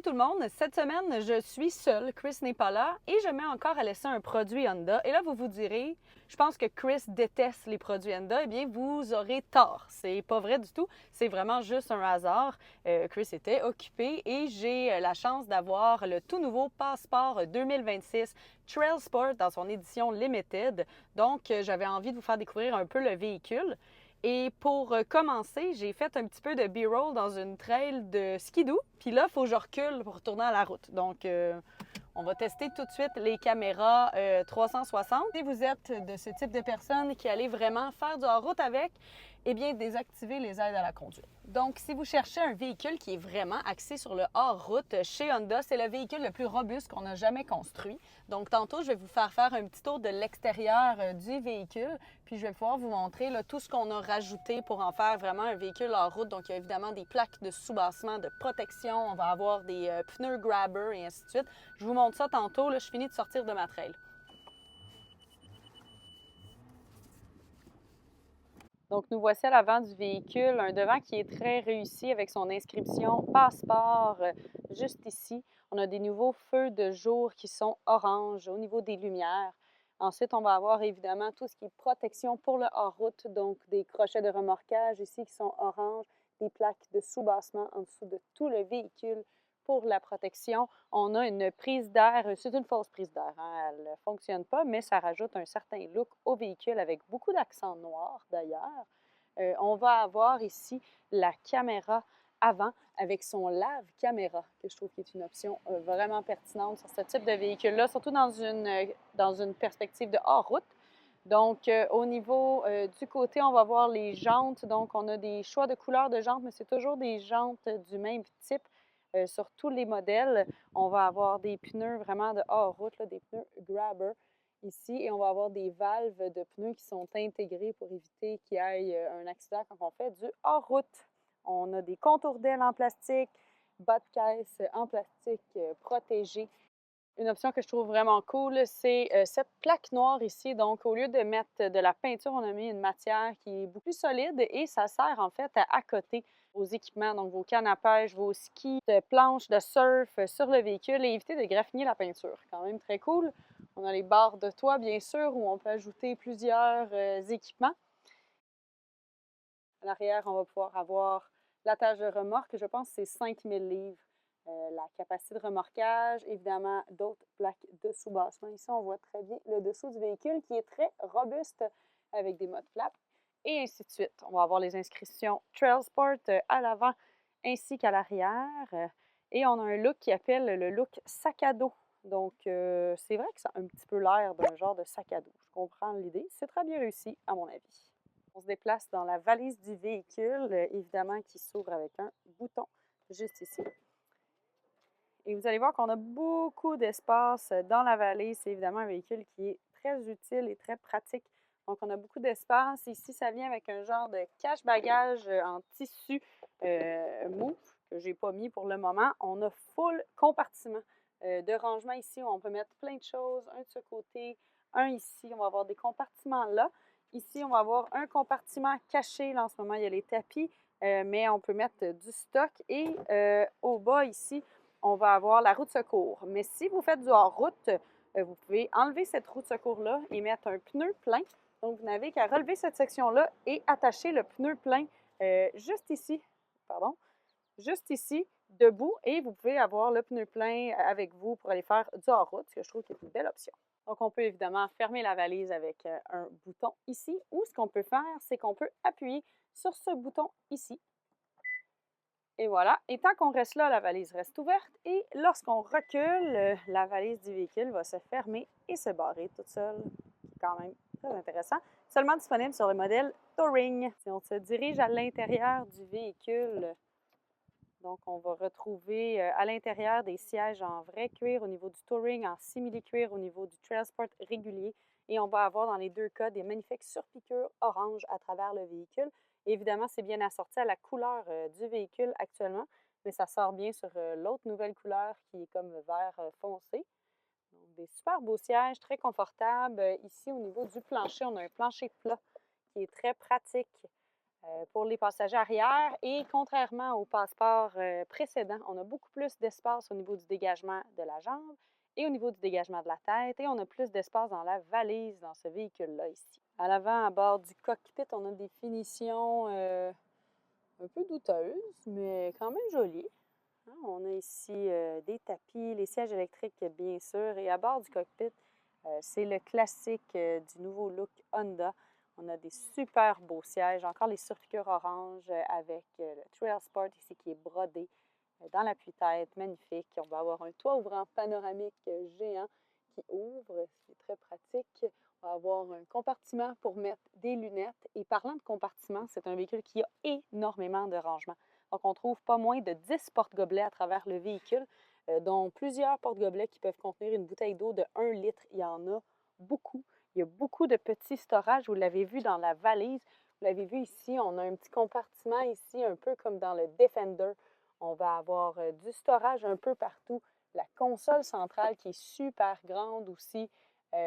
tout le monde, cette semaine je suis seule, Chris n'est pas là et je mets encore à l'essai un produit Honda. Et là vous vous direz, je pense que Chris déteste les produits Honda. Eh bien vous aurez tort, c'est pas vrai du tout, c'est vraiment juste un hasard. Chris était occupé et j'ai la chance d'avoir le tout nouveau Passport 2026 Trail Sport dans son édition Limited. Donc j'avais envie de vous faire découvrir un peu le véhicule. Et pour commencer, j'ai fait un petit peu de B-roll dans une trail de skidoo. Puis là, il faut que je recule pour retourner à la route. Donc, on va tester tout de suite les caméras 360. Si vous êtes de ce type de personne qui allez vraiment faire du hors-route avec, eh bien, désactivez les aides à la conduite. Donc, si vous cherchez un véhicule qui est vraiment axé sur le hors-route, chez Honda, c'est le véhicule le plus robuste qu'on a jamais construit. Donc, tantôt, je vais vous faire un petit tour de l'extérieur du véhicule, puis je vais pouvoir vous montrer là, tout ce qu'on a rajouté pour en faire vraiment un véhicule hors-route. Donc, il y a évidemment des plaques de soubassement, de protection, on va avoir des pneus grabber et ainsi de suite. Je vous montre ça tantôt, là, je finis de sortir de ma trail. Donc, nous voici à l'avant du véhicule, un devant qui est très réussi avec son inscription Passport juste ici. On a des nouveaux feux de jour qui sont orange au niveau des lumières. Ensuite, on va avoir évidemment tout ce qui est protection pour le hors-route, donc des crochets de remorquage ici qui sont orange, des plaques de soubassement en dessous de tout le véhicule pour la protection. On a une prise d'air, c'est une fausse prise d'air, hein, elle ne fonctionne pas, mais ça rajoute un certain look au véhicule avec beaucoup d'accents noirs d'ailleurs. On va avoir ici la caméra avant avec son lave-caméra, que je trouve qui est une option vraiment pertinente sur ce type de véhicule-là, surtout dans une perspective de hors-route. Donc, au niveau du côté, on va voir les jantes. Donc, on a des choix de couleurs de jantes, mais c'est toujours des jantes du même type. Sur tous les modèles, on va avoir des pneus vraiment de hors-route, des pneus grabber ici, et on va avoir des valves de pneus qui sont intégrées pour éviter qu'il y ait un accident quand on fait du hors-route. On a des contours d'ailes en plastique, bas de caisse en plastique protégé. Une option que je trouve vraiment cool, c'est cette plaque noire ici. Donc, au lieu de mettre de la peinture, on a mis une matière qui est beaucoup plus solide et ça sert en fait à accoter vos équipements, donc vos cannes à pêche, vos skis, de planches de surf sur le véhicule et éviter de graffiner la peinture. Quand même très cool. On a les barres de toit, bien sûr, où on peut ajouter plusieurs équipements. À l'arrière, on va pouvoir avoir l'attache de remorque, je pense que c'est 5000 livres. La capacité de remorquage, évidemment, d'autres plaques de soubassement. Ici, on voit très bien le dessous du véhicule qui est très robuste avec des modes flaps et ainsi de suite. On va avoir les inscriptions Trail Sport à l'avant ainsi qu'à l'arrière. Et on a un look qui appelle le look sac à dos. Donc, c'est vrai que ça a un petit peu l'air d'un genre de sac à dos. Je comprends l'idée. C'est très bien réussi, à mon avis. On se déplace dans la valise du véhicule, évidemment, qui s'ouvre avec un bouton juste ici. Et vous allez voir qu'on a beaucoup d'espace dans la valise. C'est évidemment un véhicule qui est très utile et très pratique. Donc, on a beaucoup d'espace. Ici, ça vient avec un genre de cache-bagages en tissu mou que je n'ai pas mis pour le moment. On a full compartiment de rangement ici où on peut mettre plein de choses. Un de ce côté, un ici. On va avoir des compartiments là. Ici, on va avoir un compartiment caché. Là, en ce moment, il y a les tapis, mais on peut mettre du stock. Et au bas, ici, on va avoir la roue de secours. Mais si vous faites du hors-route, vous pouvez enlever cette roue de secours-là et mettre un pneu plein. Donc, vous n'avez qu'à relever cette section-là et attacher le pneu plein juste ici, debout. Et vous pouvez avoir le pneu plein avec vous pour aller faire du hors-route, ce que je trouve qui est une belle option. Donc, on peut évidemment fermer la valise avec un bouton ici. Ou ce qu'on peut faire, c'est qu'on peut appuyer sur ce bouton ici. Et voilà. Et tant qu'on reste là, la valise reste ouverte. Et lorsqu'on recule, la valise du véhicule va se fermer et se barrer toute seule. C'est quand même très intéressant. Seulement disponible sur le modèle Touring. Si on se dirige à l'intérieur du véhicule, donc on va retrouver à l'intérieur des sièges en vrai cuir au niveau du Touring, en simili-cuir au niveau du Trail Sport régulier. Et on va avoir dans les deux cas des magnifiques surpiqûres orange à travers le véhicule. Évidemment, c'est bien assorti à la couleur du véhicule actuellement, mais ça sort bien sur l'autre nouvelle couleur qui est comme vert foncé. Donc, des super beaux sièges, très confortables. Ici, au niveau du plancher, on a un plancher plat qui est très pratique. pour les passagers arrière et contrairement au passeport précédent, on a beaucoup plus d'espace au niveau du dégagement de la jambe et au niveau du dégagement de la tête et on a plus d'espace dans la valise dans ce véhicule-là ici. À l'avant, à bord du cockpit, on a des finitions un peu douteuses, mais quand même jolies. Hein, on a ici des tapis, les sièges électriques bien sûr et à bord du cockpit, c'est le classique du nouveau look Honda. On a des super beaux sièges, encore les surpiqûres orange avec le Trail Sport ici qui est brodé dans l'appui-tête, magnifique. On va avoir un toit ouvrant panoramique géant qui ouvre, c'est très pratique. On va avoir un compartiment pour mettre des lunettes. Et parlant de compartiment, c'est un véhicule qui a énormément de rangements. Donc, on trouve pas moins de 10 porte-gobelets à travers le véhicule, dont plusieurs porte-gobelets qui peuvent contenir une bouteille d'eau de 1 litre. Il y en a beaucoup. Il y a beaucoup de petits storages. Vous l'avez vu dans la valise. Vous l'avez vu ici, on a un petit compartiment ici, un peu comme dans le Defender. On va avoir du storage un peu partout. La console centrale qui est super grande aussi.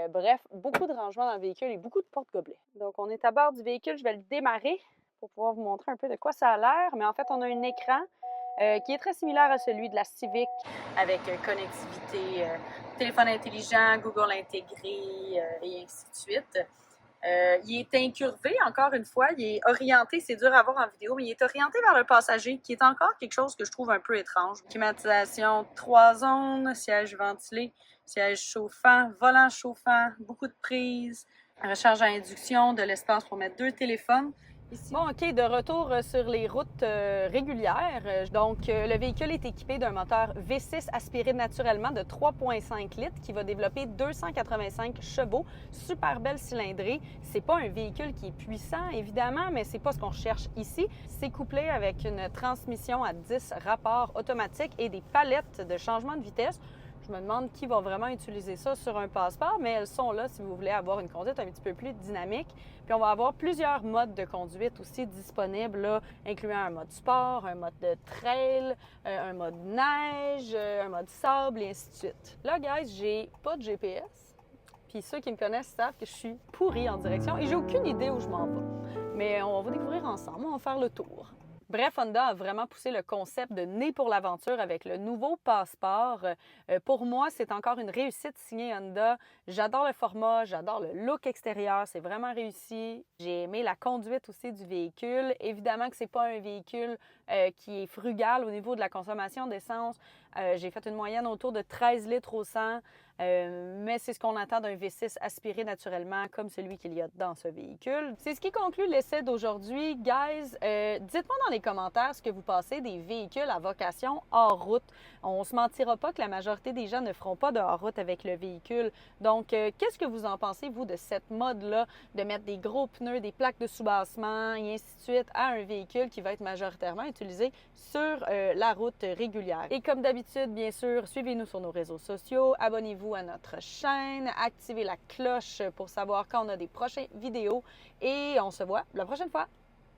Bref, beaucoup de rangements dans le véhicule et beaucoup de porte-gobelets. Donc, on est à bord du véhicule. Je vais le démarrer pour pouvoir vous montrer un peu de quoi ça a l'air. Mais en fait, on a un écran qui est très similaire à celui de la Civic avec connectivité, téléphone intelligent, Google intégré et ainsi de suite. Il est incurvé, encore une fois, il est orienté, c'est dur à voir en vidéo, mais il est orienté vers le passager, qui est encore quelque chose que je trouve un peu étrange. Climatisation 3 zones, siège ventilé, siège chauffant, volant chauffant, beaucoup de prises, recharge à induction, de l'espace pour mettre 2 téléphones. Ici. Bon, OK, de retour sur les routes régulières. Donc, le véhicule est équipé d'un moteur V6 aspiré naturellement de 3,5 litres qui va développer 285 chevaux. Super belle cylindrée. C'est pas un véhicule qui est puissant, évidemment, mais c'est pas ce qu'on cherche ici. C'est couplé avec une transmission à 10 rapports automatiques et des palettes de changement de vitesse. Je me demande qui va vraiment utiliser ça sur un passeport, mais elles sont là si vous voulez avoir une conduite un petit peu plus dynamique. Puis on va avoir plusieurs modes de conduite aussi disponibles, là, incluant un mode sport, un mode de trail, un mode neige, un mode sable et ainsi de suite. Là, guys, j'ai pas de GPS. Puis ceux qui me connaissent savent que je suis pourrie en direction et j'ai aucune idée où je m'en vais. Mais on va découvrir ensemble, on va faire le tour. Bref, Honda a vraiment poussé le concept de né pour l'aventure avec le nouveau passeport. Pour moi, c'est encore une réussite signée Honda. J'adore le format, j'adore le look extérieur, c'est vraiment réussi. J'ai aimé la conduite aussi du véhicule. Évidemment que c'est pas un véhicule qui est frugal au niveau de la consommation d'essence. J'ai fait une moyenne autour de 13 litres au 100. Mais c'est ce qu'on attend d'un V6 aspiré naturellement comme celui qu'il y a dans ce véhicule. C'est ce qui conclut l'essai d'aujourd'hui. Guys, dites-moi dans les commentaires ce que vous pensez des véhicules à vocation hors route. On se mentira pas que la majorité des gens ne feront pas de hors route avec le véhicule. Donc, qu'est-ce que vous en pensez, vous, de cette mode-là, de mettre des gros pneus, des plaques de soubassement et ainsi de suite à un véhicule qui va être majoritairement utilisé sur la route régulière? Et comme d'habitude, bien sûr, suivez-nous sur nos réseaux sociaux, abonnez-vous à notre chaîne, activez la cloche pour savoir quand on a des prochaines vidéos et on se voit la prochaine fois.